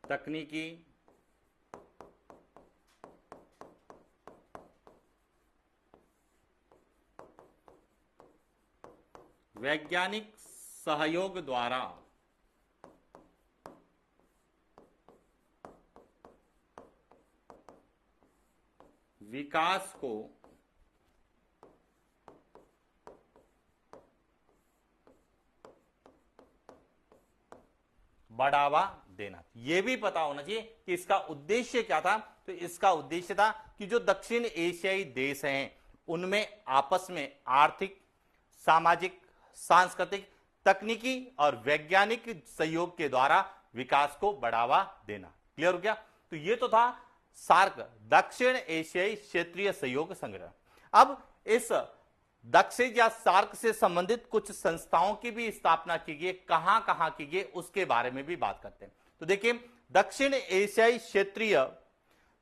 तकनीकी, वैज्ञानिक सहयोग द्वारा विकास को बढ़ावा देना। यह भी पता होना चाहिए कि इसका उद्देश्य क्या था। तो इसका उद्देश्य था कि जो दक्षिण एशियाई देश हैं उनमें आपस में आर्थिक, सामाजिक, सांस्कृतिक, तकनीकी और वैज्ञानिक सहयोग के द्वारा विकास को बढ़ावा देना। क्लियर हो गया। तो ये तो था सार्क, दक्षिण एशियाई क्षेत्रीय सहयोग संगठन। अब इस दक्षिण या सार्क से संबंधित कुछ संस्थाओं की भी स्थापना की गई। कहां कहां की गई उसके बारे में भी बात करते हैं। तो देखिए दक्षिण एशियाई क्षेत्रीय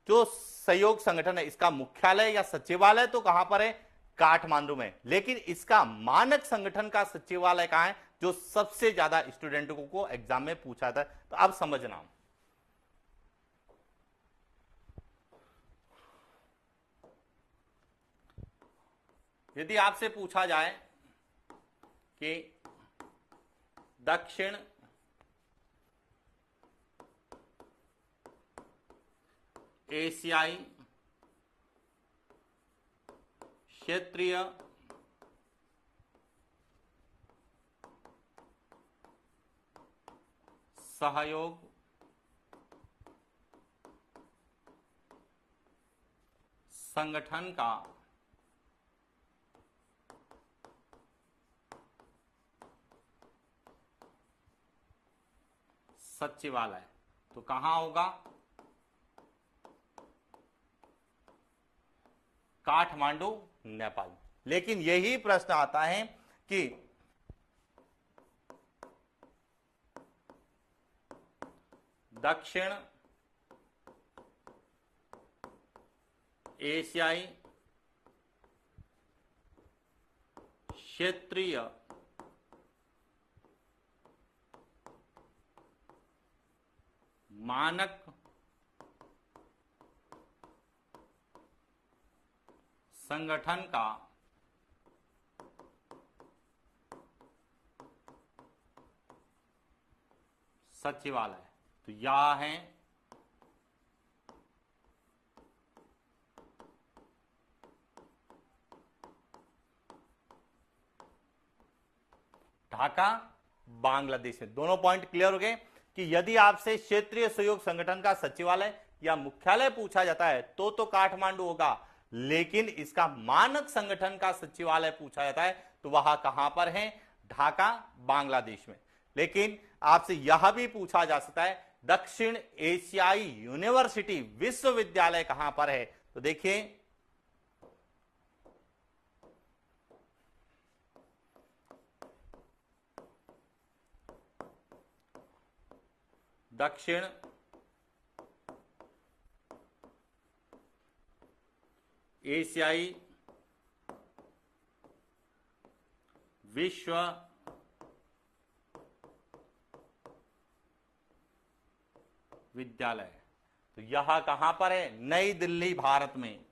जो सहयोग संगठन है, इसका मुख्यालय या सचिवालय तो कहां पर है? काठमांडू में। लेकिन इसका मानक संगठन का सचिवालय कहां है, जो सबसे ज्यादा स्टूडेंटों को एग्जाम में पूछा था। तो अब समझना, यदि आपसे पूछा जाए कि दक्षिण एशियाई क्षेत्रीय सहयोग संगठन का सचिवालय तो कहां होगा? काठमांडू, नेपाल। लेकिन यही प्रश्न आता है कि दक्षिण एशियाई क्षेत्रीय मानक संगठन का सचिवालय। तो यह है ढाका, बांग्लादेश में। दोनों पॉइंट क्लियर हो गए कि यदि आपसे क्षेत्रीय सहयोग संगठन का सचिवालय या मुख्यालय पूछा जाता है तो काठमांडू होगा, लेकिन इसका मानक संगठन का सचिवालय पूछा जाता है तो वह कहां पर है? ढाका, बांग्लादेश में। लेकिन आपसे यह भी पूछा जा सकता है दक्षिण एशियाई यूनिवर्सिटी विश्वविद्यालय कहां पर है? तो देखिए दक्षिण एशियाई विश्वविद्यालय, तो यह कहां पर है? नई दिल्ली, भारत में।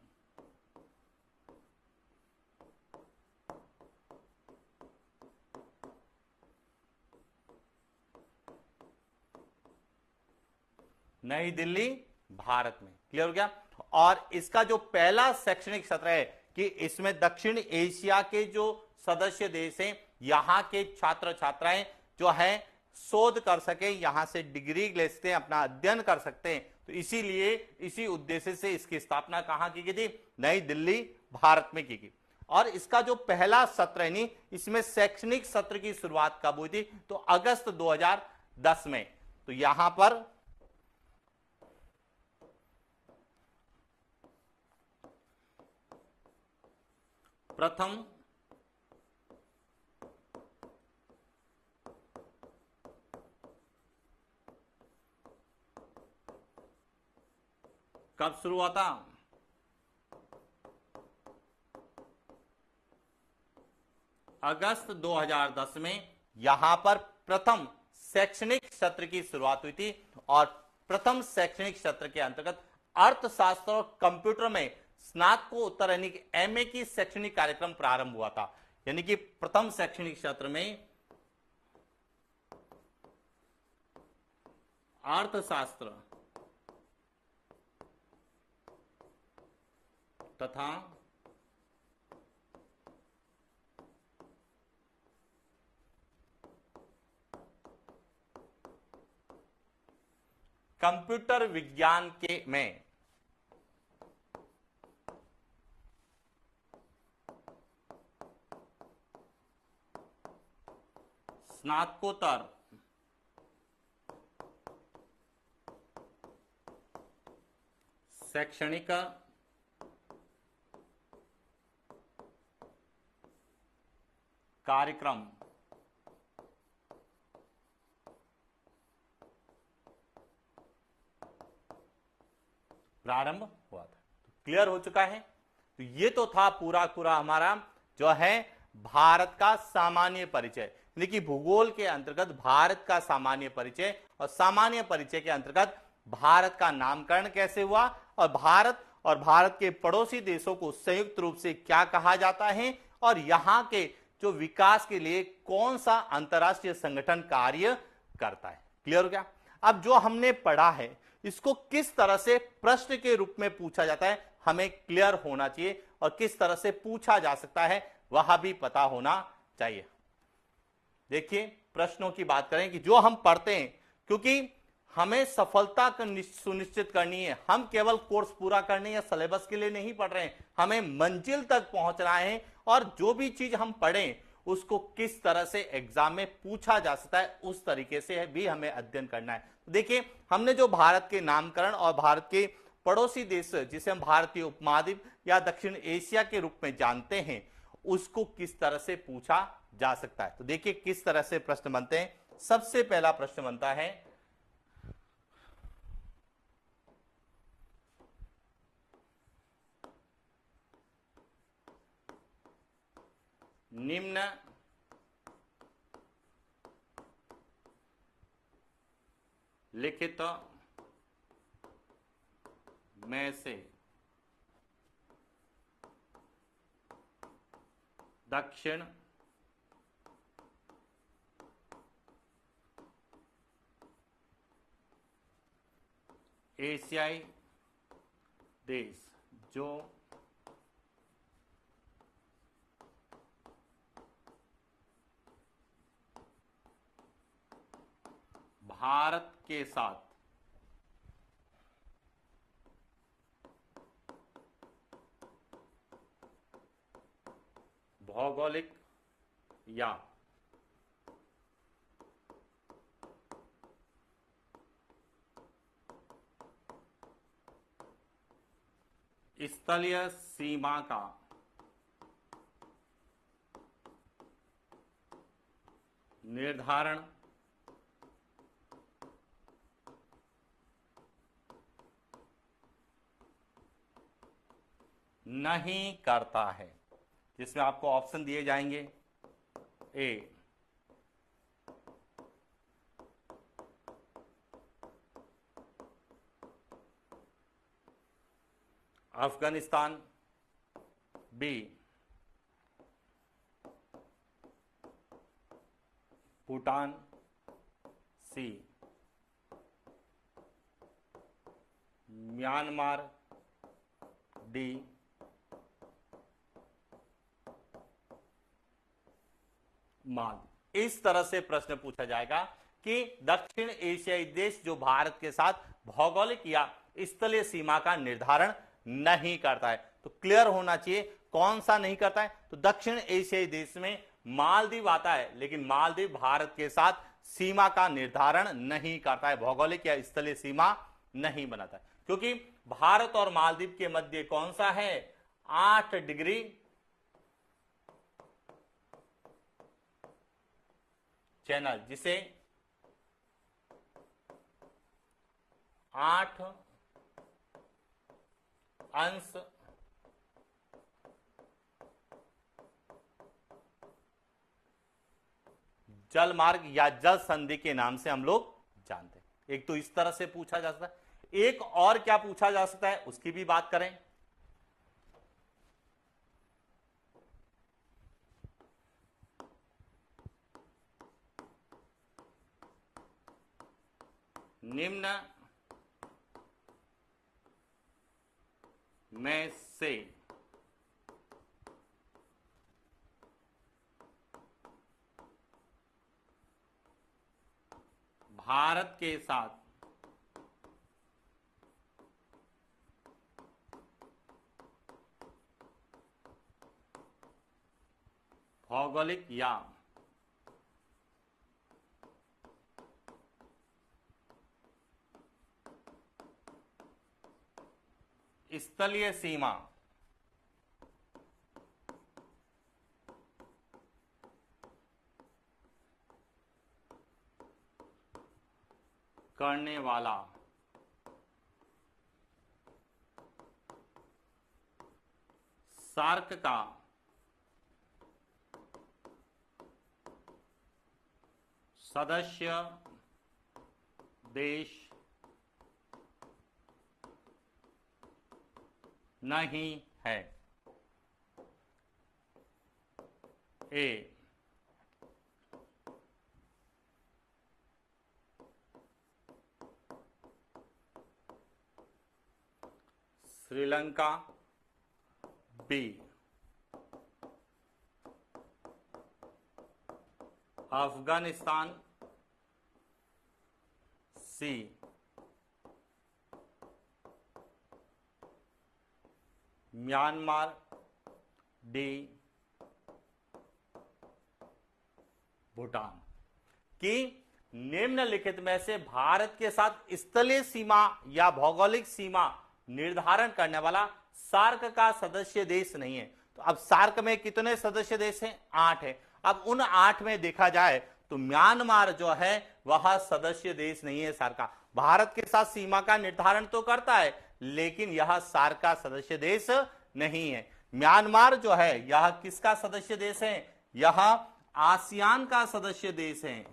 नई दिल्ली, भारत में। क्लियर हो गया? और इसका जो पहला शैक्षणिक सत्र है कि इसमें दक्षिण एशिया के जो सदस्य देश हैं यहां के छात्र छात्राएं जो हैं शोध कर सके, यहां से डिग्री ले सकते हैं, अपना अध्ययन कर सकते हैं। तो इसीलिए इसी उद्देश्य से इसकी स्थापना कहां की गई थी? नई दिल्ली, भारत में की गई। और इसका जो पहला सत्र है नी, इसमें शैक्षणिक सत्र की शुरुआत कब हुई थी? तो अगस्त 2010 में। तो यहां पर प्रथम कब शुरू हुआ था? अगस्त 2010 में यहां पर प्रथम शैक्षणिक सत्र की शुरुआत हुई थी। और प्रथम शैक्षणिक सत्र के अंतर्गत अर्थशास्त्र और कंप्यूटर में स्नातकोत्तर यानी कि एमए की शैक्षणिक कार्यक्रम प्रारंभ हुआ था। यानी कि प्रथम शैक्षणिक सत्र में अर्थशास्त्र तथा कंप्यूटर विज्ञान के में स्नातकोत्तर शैक्षणिक कार्यक्रम प्रारंभ हुआ था। तो क्लियर हो चुका है। तो ये तो था पूरा पूरा हमारा जो है भारत का सामान्य परिचय, यानी कि भूगोल के अंतर्गत भारत का सामान्य परिचय, और सामान्य परिचय के अंतर्गत भारत का नामकरण कैसे हुआ, और भारत के पड़ोसी देशों को संयुक्त रूप से क्या कहा जाता है, और यहां के जो विकास के लिए कौन सा अंतरराष्ट्रीय संगठन कार्य करता है। क्लियर हो गया? अब जो हमने पढ़ा है इसको किस तरह से प्रश्न के रूप में पूछा जाता है हमें क्लियर होना चाहिए, और किस तरह से पूछा जा सकता है वह भी पता होना चाहिए। देखिए प्रश्नों की बात करें कि जो हम पढ़ते हैं, क्योंकि हमें सफलता सुनिश्चित करनी है, हम केवल कोर्स पूरा करने या सिलेबस के लिए नहीं पढ़ रहे हैं, हमें मंजिल तक पहुंचना है, और जो भी चीज हम पढ़ें उसको किस तरह से एग्जाम में पूछा जा सकता है उस तरीके से भी हमें अध्ययन करना है। देखिए हमने जो भारत के नामकरण और भारत के पड़ोसी देश जिसे हम भारतीय उपमहाद्वीप या दक्षिण एशिया के रूप में जानते हैं उसको किस तरह से पूछा जा सकता है। तो देखिए किस तरह से प्रश्न बनते हैं। सबसे पहला प्रश्न बनता है निम्न लिखित में से दक्षिण एशियाई देश जो भारत के साथ भौगोलिक या स्थलीय सीमा का निर्धारण नहीं करता है, जिसमें आपको ऑप्शन दिए जाएंगे। ए अफगानिस्तान, बी भूटान, सी म्यांमार, डी मालदीव। इस तरह से प्रश्न पूछा जाएगा कि दक्षिण एशियाई देश जो भारत के साथ भौगोलिक या स्थलीय सीमा का निर्धारण नहीं करता है। तो क्लियर होना चाहिए कौन सा नहीं करता है। तो दक्षिण एशियाई देश में मालदीव आता है, लेकिन मालदीव भारत के साथ सीमा का निर्धारण नहीं करता है, भौगोलिक या स्थलीय सीमा नहीं बनाता है, क्योंकि भारत और मालदीव के मध्य कौन सा है, 8 डिग्री चैनल, जिसे 8 अंश जल मार्ग या जल संधि के नाम से हम लोग जानते हैं। एक तो इस तरह से पूछा जा सकता है, एक और क्या पूछा जा सकता है उसकी भी बात करें। निम्न में से भारत के साथ भौगोलिक या स्थलीय सीमा करने वाला सार्क का सदस्य देश नहीं है। ए श्रीलंका, बी अफगानिस्तान, सी म्यांमार, डी भूटान। कि निम्नलिखित में से भारत के साथ स्थलीय सीमा या भौगोलिक सीमा निर्धारण करने वाला सार्क का सदस्य देश नहीं है। तो अब सार्क में कितने सदस्य देश हैं, 8 है। अब उन 8 में देखा जाए तो म्यांमार जो है वह सदस्य देश नहीं है सार्क का। भारत के साथ सीमा का निर्धारण तो करता है, लेकिन यह सार्क का सदस्य देश नहीं है। म्यांमार जो है यह किसका सदस्य देश है, यह आसियान का सदस्य देश है।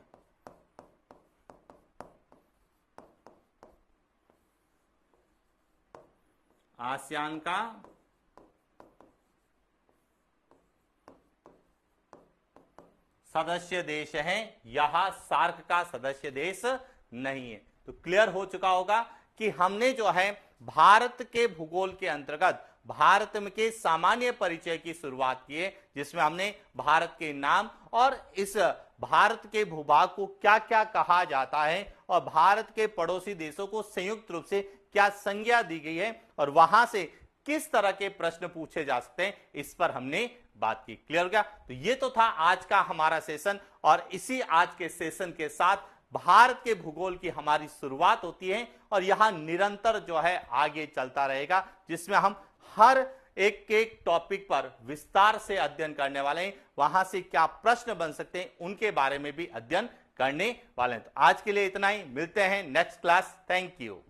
आसियान का सदस्य देश है, यह सार्क का सदस्य देश नहीं है। तो क्लियर हो चुका होगा कि हमने जो है भारत के भूगोल के अंतर्गत भारत में के सामान्य परिचय की शुरुआत की है, जिसमें हमने भारत के नाम और इस भारत के भूभाग को क्या क्या कहा जाता है और भारत के पड़ोसी देशों को संयुक्त रूप से क्या संज्ञा दी गई है और वहां से किस तरह के प्रश्न पूछे जा सकते हैं, इस पर हमने बात की। क्लियर हो गया? तो ये तो था आज का हमारा सेशन और इसी आज के सेशन के साथ भारत के भूगोल की हमारी शुरुआत होती है और यहां निरंतर जो है आगे चलता रहेगा, जिसमें हम हर एक टॉपिक पर विस्तार से अध्ययन करने वाले हैं। वहां से क्या प्रश्न बन सकते हैं उनके बारे में भी अध्ययन करने वाले हैं। तो आज के लिए इतना ही, मिलते हैं नेक्स्ट क्लास। Thank you.